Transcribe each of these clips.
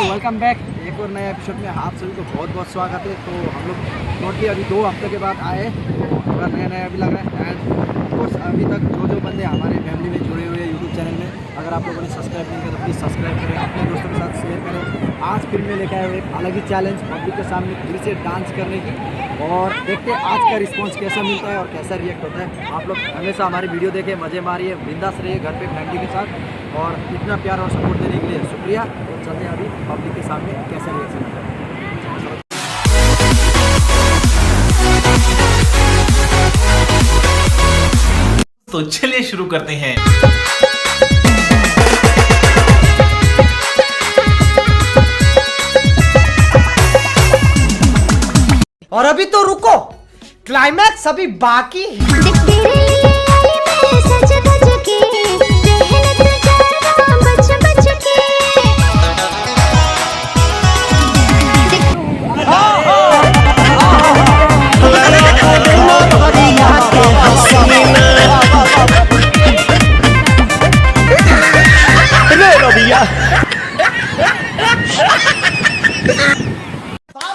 Welcome back एक और नए एपिसोड में आप सभी को बहुत बहुत स्वागत है। तो हम लोग टोटली अभी 2 हफ्ते के बाद आए, पूरा नया अभी लग रहा है। एंड ऑफकोर्स अभी तक जो बंदे हमारे फैमिली में जुड़े हुए हैं यूट्यूब चैनल में, अगर आप लोगों ने सब्सक्राइब नहीं किया तो प्लीज़ सब्सक्राइब करें, अपने दोस्तों के साथ शेयर करें। आज फिर मैं लेकर आया हूँ एक अलग ही चैलेंज पब्लिक के सामने फिर से डांस करने की, और देखते हैं आज का रिस्पॉन्स कैसा मिलता है और कैसा रिएक्ट होता है। आप लोग हमेशा हमारी वीडियो देखें, मज़े मारिए, बिंदास रहिए घर पे फैमिली के साथ, और इतना प्यार और सपोर्ट देने के लिए शुक्रिया। और चलते हैं अभी पब्लिक के सामने कैसा रिएक्शन होता है। तो चलिए शुरू करते हैं। और अभी तो रुको, क्लाइमैक्स अभी बाकी है।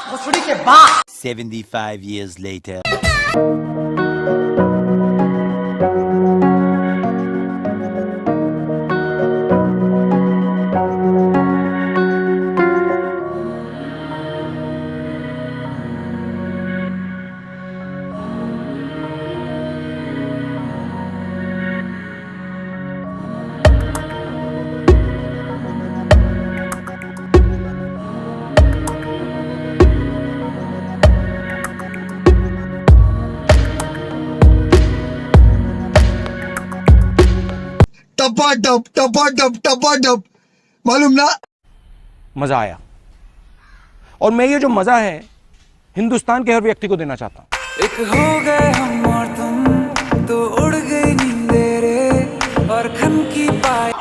भोसड़ी के बाद 75 years later. टपा मालूम ना। मजा आया, और मैं ये जो मजा है हिंदुस्तान के हर व्यक्ति को देना चाहता हूं। एक हो गए हम और तुम, तो उड़ गई नींदें रे, और खन की पाए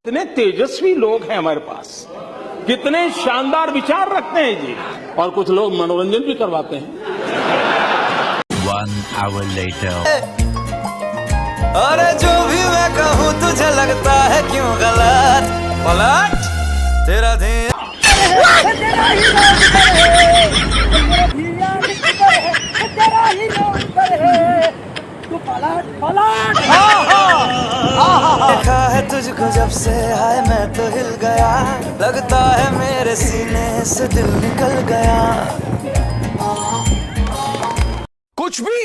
कितने तेजस्वी लोग हैं हमारे पास, कितने शानदार विचार रखते हैं जी, और कुछ लोग मनोरंजन भी करवाते हैं। 1 hour later. अरे जो भी मैं कहूँ तुझे लगता है क्यों गलत, पलट तेरा ध्यान देखा है तुझको जब से, हाय मैं तो हिल गया, लगता है मेरे सीने से दिल निकल गया। कुछ भी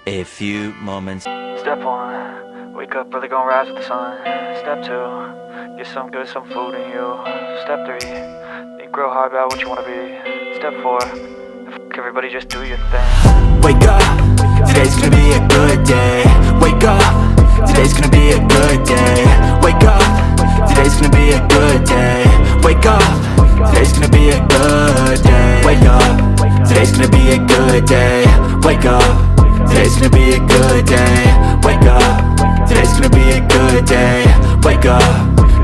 A few moments. Step 1, wake up early, gonna rise with the sun. Step 2, get some good, some food in you. Step 3, think real hard about what you wanna be. Step 4, everybody just do your thing. Wake up, today's gonna be a good day. Wake up, today's gonna be a good day. Wake up, today's gonna be a good day. Wake up, today's gonna be a good day. Wake up, today's gonna be a good day. Wake up, today's gonna be a good day. Wake up, today's gonna be a good day. Wake up,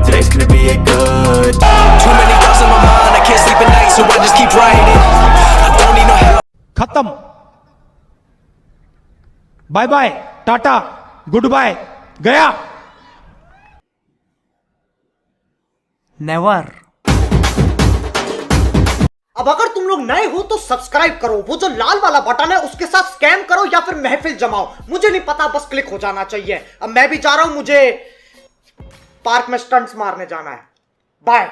today's gonna be a good day. Too many thoughts in my mind, I can't sleep at night, so I just keep writing. I don't need no help. खत्म, bye bye, tata, good bye, गया। Never. अब अगर तुम लोग नए हो तो subscribe करो, वो जो लाल वाला बटन है उसके साथ स्कैम करो या फिर महफिल जमाओ, मुझे नहीं पता, बस क्लिक हो जाना चाहिए। अब मैं भी जा रहा हूं, मुझे पार्क में स्टंट्स मारने जाना है। बाय।